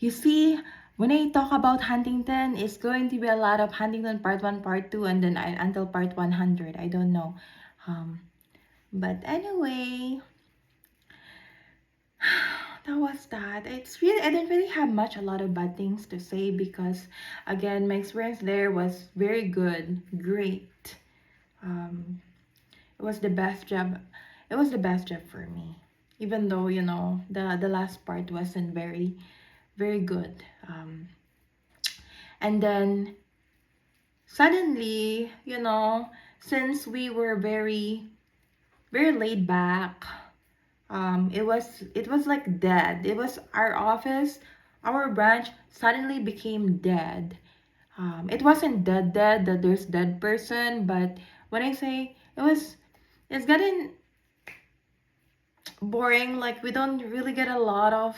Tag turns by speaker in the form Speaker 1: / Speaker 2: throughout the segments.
Speaker 1: You see, when I talk about Huntington, it's going to be a lot of Huntington part 1, part 2, and then until part 100. I don't know. Um, but anyway, that was that. It's really, I didn't really have a lot of bad things to say because, again, my experience there was very good, great. Um, it was the best job. It was the best job for me, even though the last part wasn't very good. And then suddenly, since we were very laid back, it was like dead. It was our office, our branch suddenly became dead. It wasn't dead that there's dead person, but when I say it's getting boring. Like we don't really get a lot of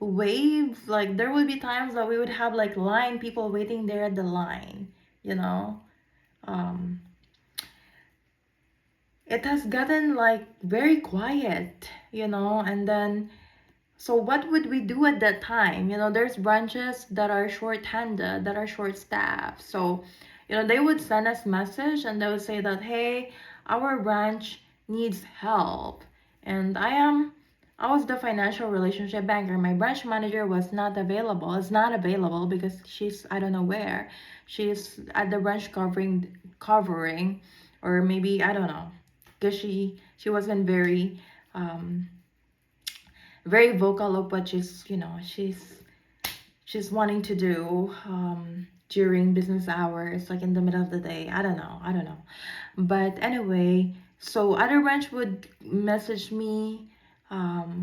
Speaker 1: waves. Like there would be times that we would have like line people waiting there at the line, you know. Um, it has gotten like very quiet, and then so what would we do at that time? There's branches that are short-handed, that are short-staffed. So, they would send us message and they would say that, hey, our branch needs help. And I was the financial relationship banker. My branch manager was not available. Is not available because she's, I don't know where. She's at the branch covering, or maybe I don't know, because she wasn't um very vocal of what she's wanting to do during business hours, like in the middle of the day. I don't know, but anyway, so other branch would message me,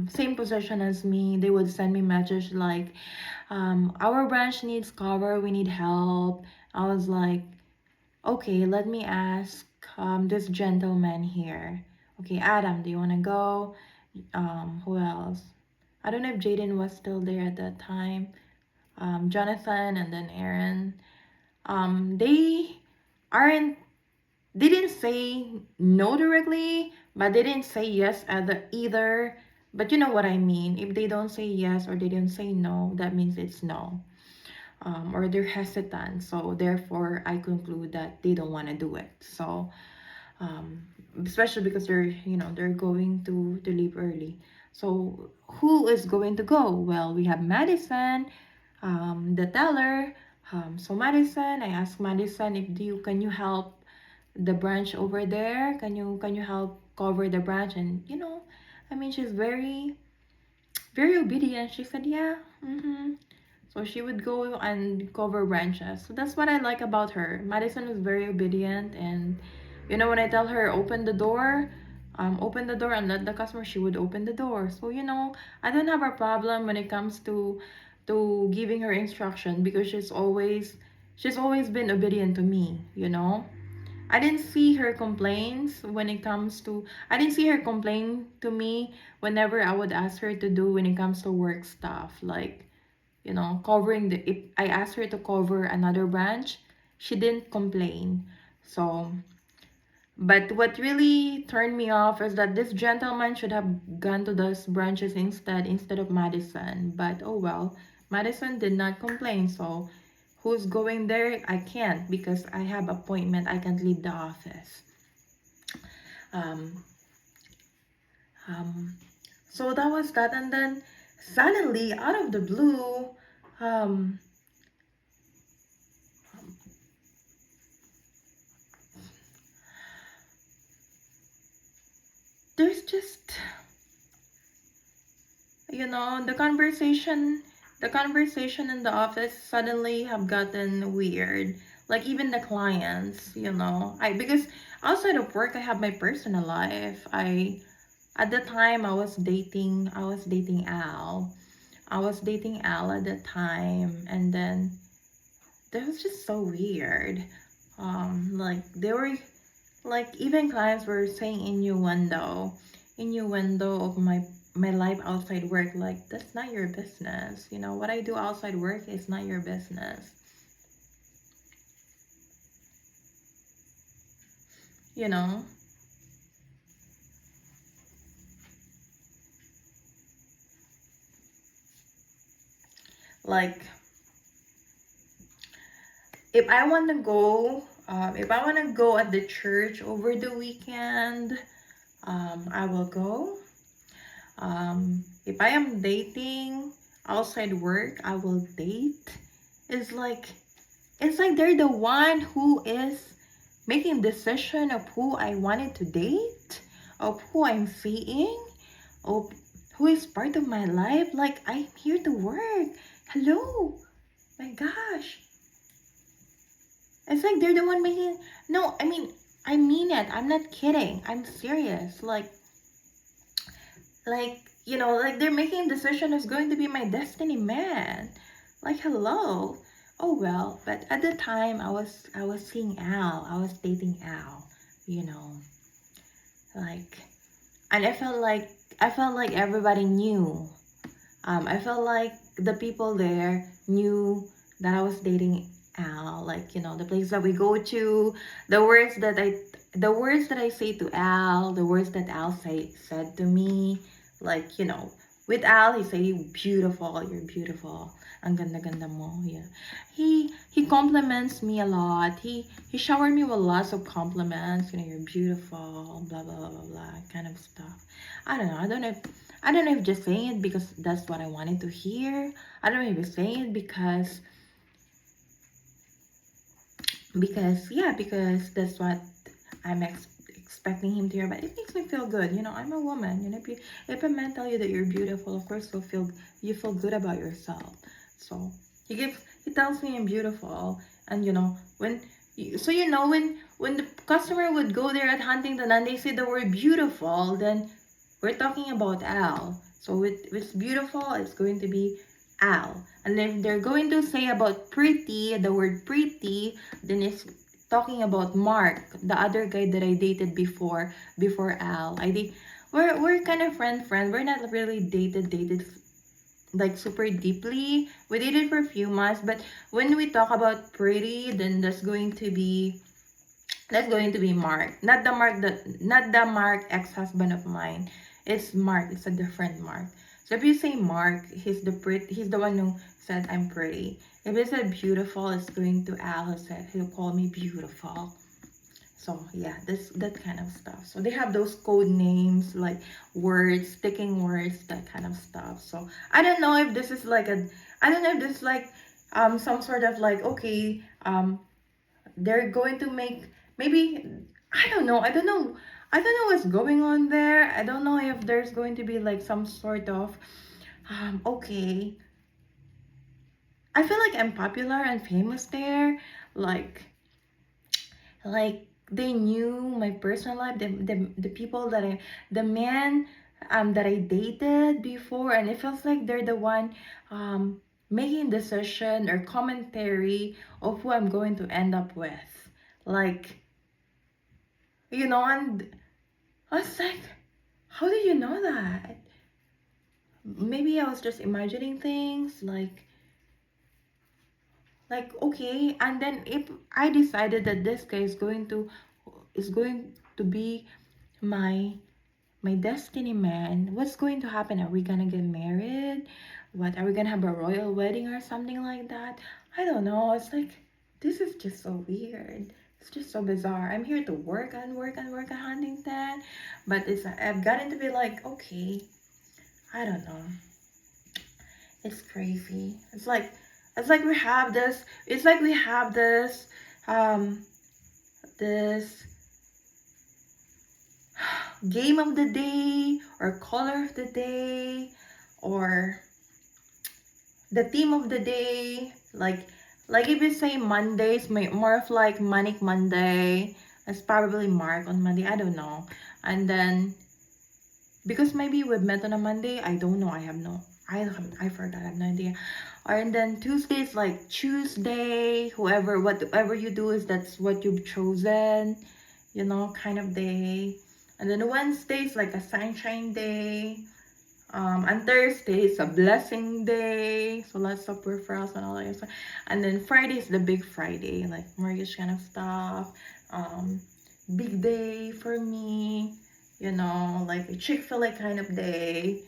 Speaker 1: same position as me. They would send me message like, our branch needs cover, we need help. I was like, okay, let me ask this gentleman here. Okay, Adam, do you want to go? Who else? I don't know if Jaden was still there at that time. Jonathan and then Aaron. They aren't. They didn't say no directly, but they didn't say yes either. But you know what I mean. If they don't say yes or they don't say no, that means it's no. Or they're hesitant. So therefore, I conclude that they don't want to do it. So um, especially because they're going to leave early. So who is going to go? Well, we have Madison, the teller. So Madison, I asked Madison, if do you can you help the branch over there? Can you help cover the branch? And I mean, she's very obedient. She said yeah. So she would go and cover branches. So that's what I like about her. Madison was very obedient, and when I tell her open the door and let the customer, she would open the door. So I don't have a problem when it comes to giving her instruction because she's always been obedient to me. I didn't see her complaints when it comes to I didn't see her complain to me whenever I would ask her to do when it comes to work stuff, like covering if I asked her to cover another branch, she didn't complain. So, but what really turned me off is that this gentleman should have gone to those branches instead of Madison. But oh well, Madison did not complain. So, who's going there? I can't because I have appointment. I can't leave the office. Um, um, so that was that, and then suddenly, out of the blue, um, there's just the conversation in the office suddenly have gotten weird. Like even the clients, I because outside of work I have my personal life. I At the time I was dating Al. I was dating Al at the time, and then that was just so weird. Like they were like even clients were saying innuendo of my life outside work. Like that's not your business. What I do outside work is not your business. you know Like, if I want to go, at the church over the weekend, I will go. If I am dating outside work, I will date. It's like it's like they're the one who is making decision of who I wanted to date, of who I'm seeing, of who is part of my life. Like, I'm here to work. Hello, my gosh. It's like they're the one making. No, I mean it. I'm not kidding. I'm serious. Like they're making a decision who's going to be my destiny man. Like, hello. Oh well, but at the time I was seeing Al. I was dating Al, you know. Like, and I felt like everybody knew. I felt like the people there knew that I was dating Al. Like, the place that we go to, the words that I say to Al, the words that Al said to me. Like, with Al, he say, beautiful, you're beautiful. Ang ganda-ganda mo. Yeah. He compliments me a lot. He showered me with lots of compliments. You're beautiful, blah blah blah blah blah, kind of stuff. I don't know. I don't know if just saying it because that's what I wanted to hear. I don't know if he's saying it because that's what I'm expecting him to hear. But it makes me feel good. I'm a woman. If a man tell you that you're beautiful, of course you feel good about yourself. So he tells me I'm beautiful, and when the customer would go there at Huntington and they say the word beautiful, then we're talking about Al. So with it's beautiful, it's going to be Al. And if they're going to say about pretty, the word pretty, then it's talking about Mark, the other guy that I dated before Al. We're kind of friend. We're not really dated like super deeply. We dated for a few months, but when we talk about pretty, then that's going to be Mark. Not the Mark ex-husband of mine. It's Mark. It's a different Mark. So if you say Mark, he's the one who said I'm pretty. If he said beautiful, it's going to Al who said he'll call me beautiful. So yeah, that kind of stuff. So they have those code names, like words, sticking words, that kind of stuff. So I don't know if this is like some sort of like, okay, they're going to make, maybe, I don't know what's going on there. I don't know if there's going to be like some sort of okay, I feel like I'm popular and famous there. Like like they knew my personal life, the people the man that I dated before, and it feels like they're the one making decision or commentary of who I'm going to end up with. Like, and I was like, how did you know that? Maybe I was just imagining things, like okay. And then if I decided that this guy is going to be my my destiny man, what's going to happen? Are we gonna get married? What, are we gonna have a royal wedding or something like that? I don't know. It's like, this is just so weird. It's just so bizarre. I'm here to work and work and work at Huntington, but I've gotten to be like, okay, I don't know. It's crazy. It's like we have this. It's like we have um this game of the day or color of the day or the theme of the day. Like if you say Mondays, more of like Manic Monday. It's probably Mark on Monday. I don't know. And then because maybe we've met on a Monday, I don't know. I forgot. I have no idea. And then Tuesday is like Tuesday. Whatever you do is that's what you've chosen. Kind of day. And then Wednesday is like a sunshine day. And Thursday is a blessing day. So lots of referrals and all that stuff. And then Friday is the big Friday, like mortgage kind of stuff. Big day for me. Like a Chick-fil-A kind of day.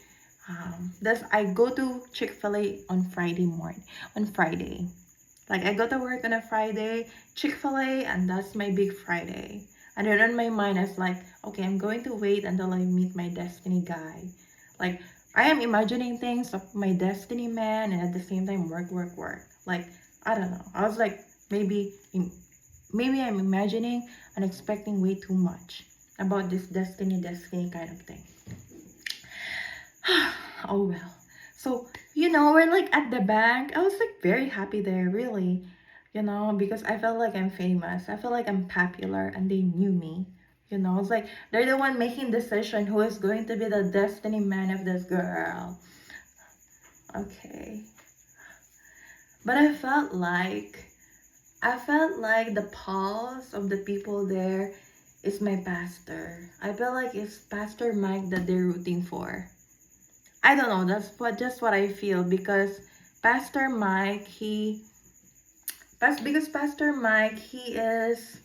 Speaker 1: That's I go to Chick-fil-A on Friday morning, on Friday. Like I go to work on a Friday, Chick-fil-A, and that's my big Friday. And then in my mind, I was like, okay, I'm going to wait until I meet my destiny guy. Like I am imagining things of my destiny man, and at the same time, work, work, work. Like I don't know. I was like, maybe I'm imagining and expecting way too much about this destiny kind of thing. Oh well. So, we're like at the bank. I was like very happy there, really. Because I felt like I'm famous. I felt like I'm popular and they knew me. It's like they're the one making decision who is going to be the destiny man of this girl. Okay. But I felt like the pulse of the people there is my pastor. I felt like it's Pastor Mike that they're rooting for. I don't know. That's just what I feel because Pastor Mike, because Pastor Mike, he's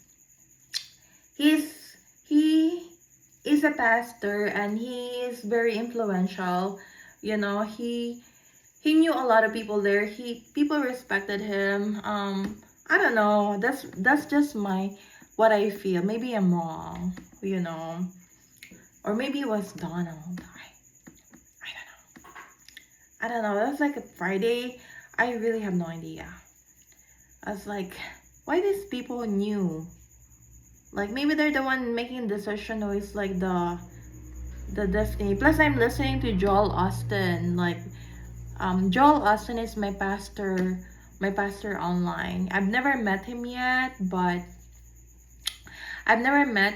Speaker 1: he is a pastor and he is very influential. He knew a lot of people there. People respected him. I don't know. That's just what I feel. Maybe I'm wrong. Or maybe it was Donald. I don't know. That's like a Friday. I really have no idea. I was like, why these people knew? Like maybe they're the one making the decision who is like the destiny. Plus I'm listening to Joel Austin. Like Joel Austin is my pastor online. I've never met him yet, but I've never met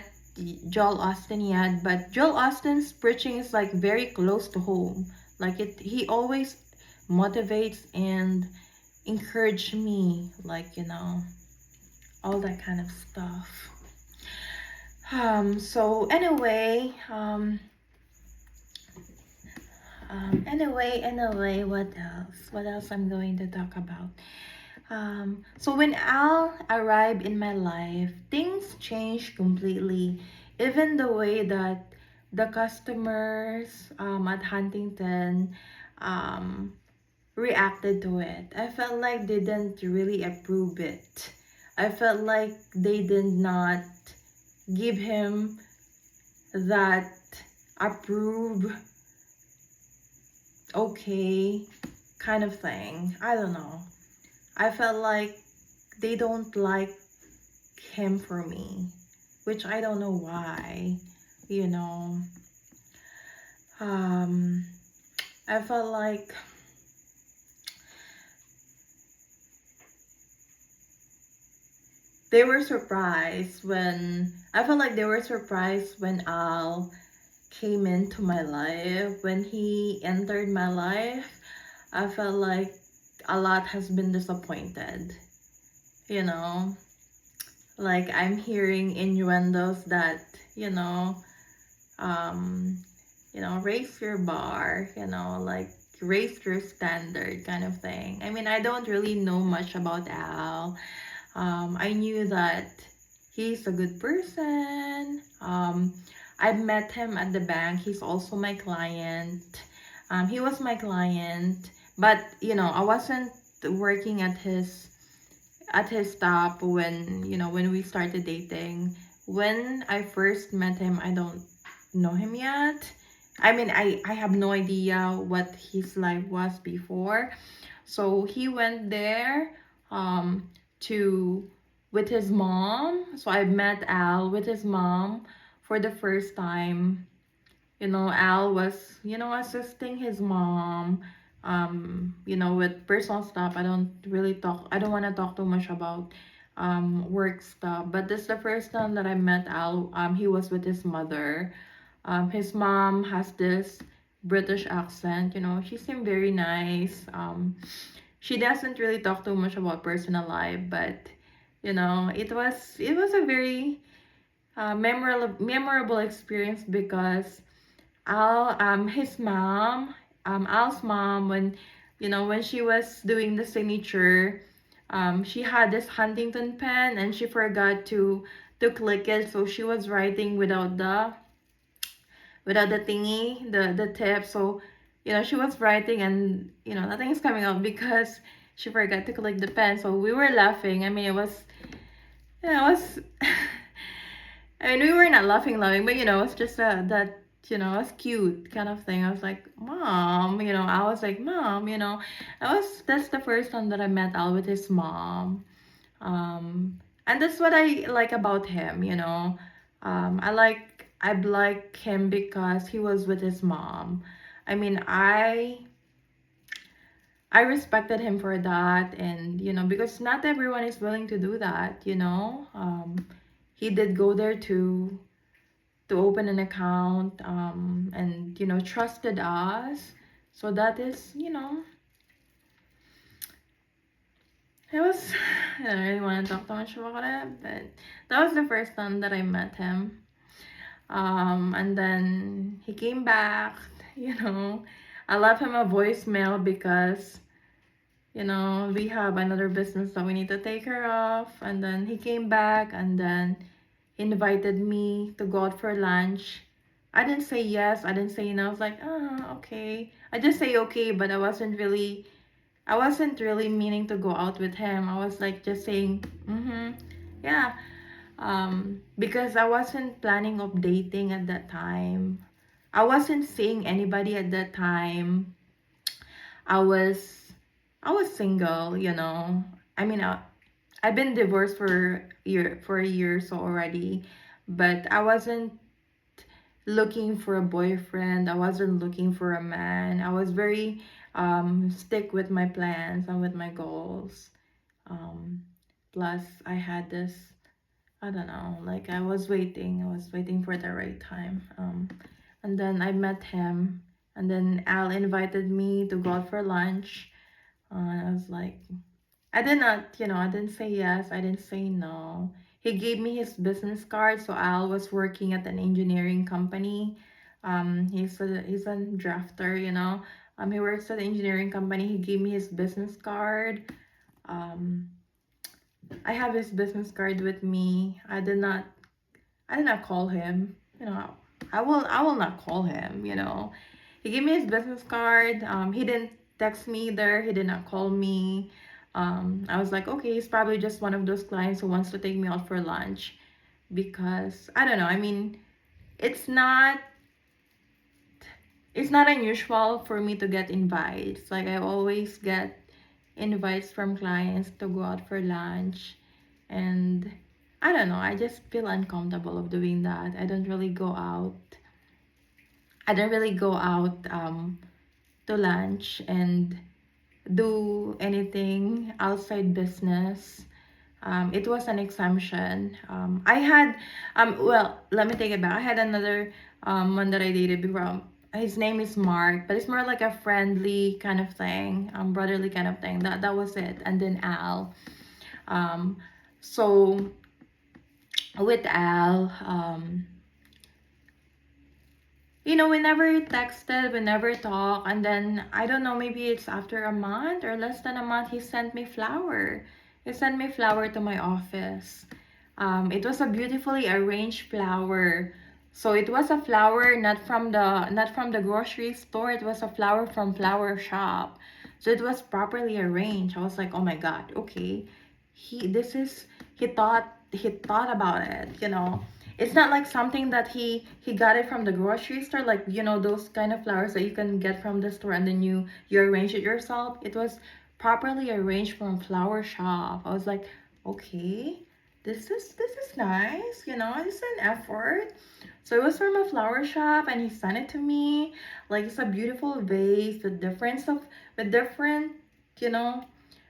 Speaker 1: Joel Austin yet, but Joel Austin's preaching is like very close to home. Like he always motivates and encourage me, like all that kind of stuff. So anyway, anyway, what else I'm going to talk about? So when Al arrived in my life, things changed completely. Even the way that the customers at Huntington um, reacted to it, I felt like they didn't really approve it. I felt like they did not give him that approve, okay, kind of thing. I don't know. I felt like they don't like him for me, which I don't know why, you know. Um, I felt like I felt like they were surprised when Al came into my life. When he entered my life, I felt like a lot has been disappointed, you know. Like I'm hearing innuendos that, um, raise your bar, like raise your standard kind of thing. I mean, I don't really know much about Al. I knew that he's a good person. I've met him at the bank. He's also my client. He was my client, but I wasn't working at his stop when we started dating. When I first met him, I don't know him yet. I mean, I have no idea what his life was before. So he went there to with his mom. So I met Al with his mom for the first time. Al was, assisting his mom, with personal stuff. I don't want to talk too much about work stuff. But this is the first time that I met Al. He was with his mother. His mom has this British accent, she seemed very nice. She doesn't really talk too much about personal life, but it was a very memorable experience because Al's mom, when she was doing the signature, she had this Huntington pen and she forgot to click it, so she was writing without the thingy, the tip. So she was writing and, nothing is coming out because she forgot to click the pen. So we were laughing. I mean, it was, I mean, we were not laughing, but, it's just that, it's cute kind of thing. I was like, Mom, I was like, Mom, that's the first time that I met Al with his mom. And that's what I like about him, I like him because he was with his mom. I mean, I respected him for that, and because not everyone is willing to do that. He did go there to open an account, and trusted us. So that is, it was I don't really want to talk too much about it, but that was the first time that I met him. And then he came back, you know. I left him a voicemail because, we have another business that we need to take care of. And then he came back and then he invited me to go out for lunch. I didn't say yes, I didn't say no. I was like, okay. I just say okay, but I wasn't really meaning to go out with him. I was like just saying, yeah, because I wasn't planning of dating at that time. I wasn't seeing anybody at that time. I was I was single. I mean, I've been divorced for a year so already, but I wasn't looking for a boyfriend. I wasn't looking for a man. I was very stick with my plans and with my goals. Um, Plus, I had this. I don't know. Like I was waiting. I was waiting for the right time. And then I met him. And then Al invited me to go out for lunch. I was like, I did not, I didn't say yes. I didn't say no. He gave me his business card. So Al was working at an engineering company. He's a drafter. He works at an engineering company. He gave me his business card. Um, I have his business card with me. I did not call him. I will not call him. He gave me his business card. He didn't text me either. He did not call me. I was like, okay, he's probably just one of those clients who wants to take me out for lunch because I don't know. I mean, it's not it's not unusual for me to get invites. Like I always get invites from clients to go out for lunch, and I don't know, I just feel uncomfortable of doing that. I don't really go out to lunch and do anything outside business. It was an exemption. Well, let me take it back. I had another one that I dated before. His name is Mark, but it's more like a friendly kind of thing, brotherly kind of thing. That was it. And then Al. Um, so with Al, we never texted, we never talked, and then I don't know, maybe it's after a month or less than a month, he sent me flower. He sent me flower to my office. It was a beautifully arranged flower. So it was a flower not from the grocery store. It was a flower from flower shop. So it was properly arranged. I was like, oh my God, okay. He thought about it. It's not like something that he got it from the grocery store, like those kind of flowers that you can get from the store and then you arrange it yourself. It was properly arranged from flower shop. I was like, okay, this is nice. It's an effort. So it was from a flower shop and he sent it to me. Like it's a beautiful vase with different you know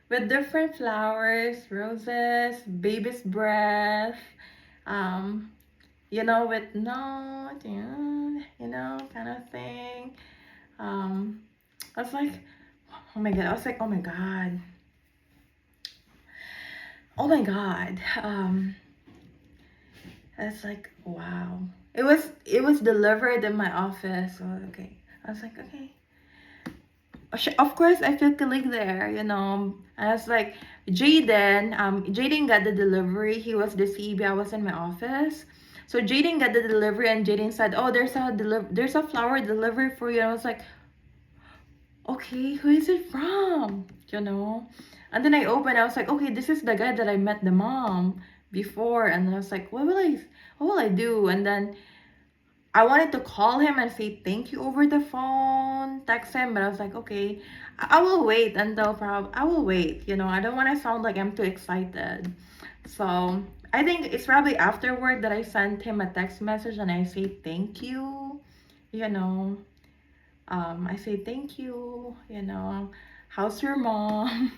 Speaker 1: with different flowers, roses, baby's breath, um with note, kind of thing. Um, I was like, oh my God. I was like, oh my God. It's like, wow. It was delivered in my office. So okay. I was like, okay. Of course, I feel click there. I was like, Jaden got the delivery. He was the CB. I was in my office. So Jaden got the delivery and Jaden said, oh, there's a flower delivery for you. And I was like, okay, who is it from? You know? And then I opened, I was like, okay, this is the guy that I met the mom before. And then I was like, what will I do? And then I wanted to call him and say thank you over the phone, text him, but I was like, okay, I will wait until I will wait. You know, I don't want to sound like I'm too excited. So I think it's probably afterward that I sent him a text message and I say thank you. You know, I say thank you. You know, how's your mom?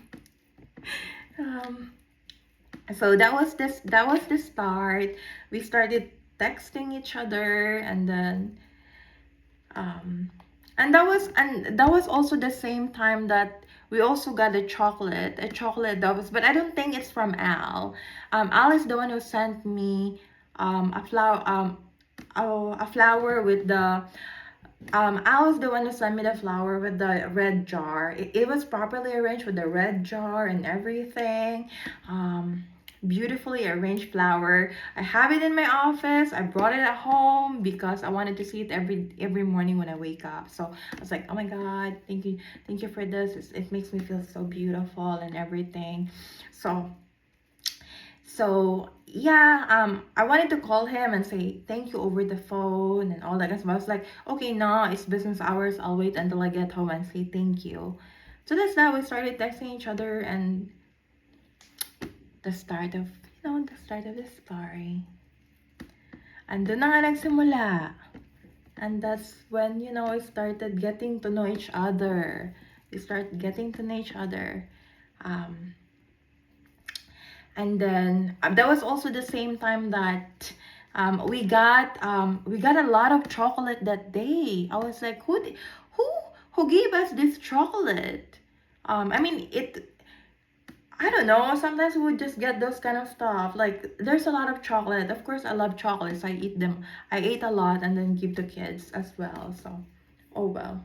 Speaker 1: um, so that was the start. We started texting each other, and then um and that was also the same time that we also got a chocolate that was, but I don't think it's from Al. Al is the one who sent me a flower, a flower with the I was the one who sent me the flower with the red jar. It was properly arranged with the red jar and everything. Beautifully arranged flower. I have it in my office. I brought it at home because I wanted to see it every morning when I wake up. So I was like, oh my God, thank you for this. It makes me feel so beautiful and everything. So yeah, I wanted to call him and say thank you over the phone and all that. But I was like, okay, no, it's business hours. I'll wait until I get home and say thank you. So that's that. We started texting each other, and the start of the start of the story. And doon na nga nagsimula. And that's when we started getting to know each other. We start getting to know each other. Um, and then that was also the same time that we got a lot of chocolate that day. I was like, who gave us this chocolate? I mean, I don't know, sometimes we would just get those kind of stuff. Like, there's a lot of chocolate. Of course, I love chocolates. I eat them. I ate a lot and then give the kids as well. So, oh well.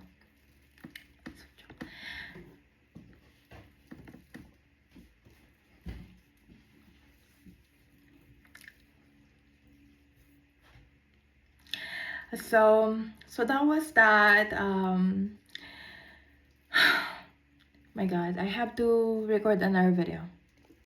Speaker 1: So that was that. My God, I have to record another video.